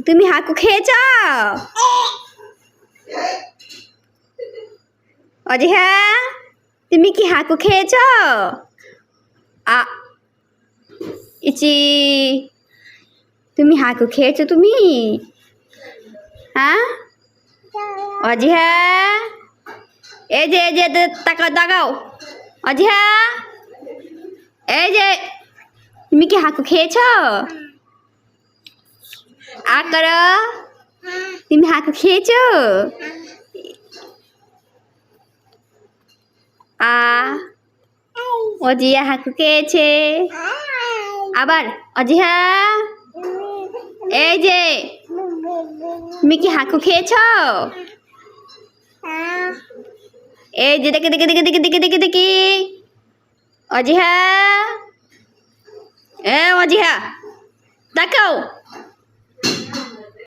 তুমি হাকু খেয়েছ? অজিহা তুমি কি হাকু খেয়েছ? আ ইচি তুমি হাকু খেয়েছো তুমি? হ্যাঁ অজিহা এই যে তাকাও তাকাও অজিহা এই যে তুমি কি হাকু খেয়েছ? করো তুমি হাকু খেয়েছো? অজিয়া হাকু খেয়েছে। আবার অজিহা এই যে তুমি কি হাকু খেয়েছ? এই যে দেখে দেখে দেখে দেখে দেখে দেখে দেখি অজিহা অজিহা তাকাও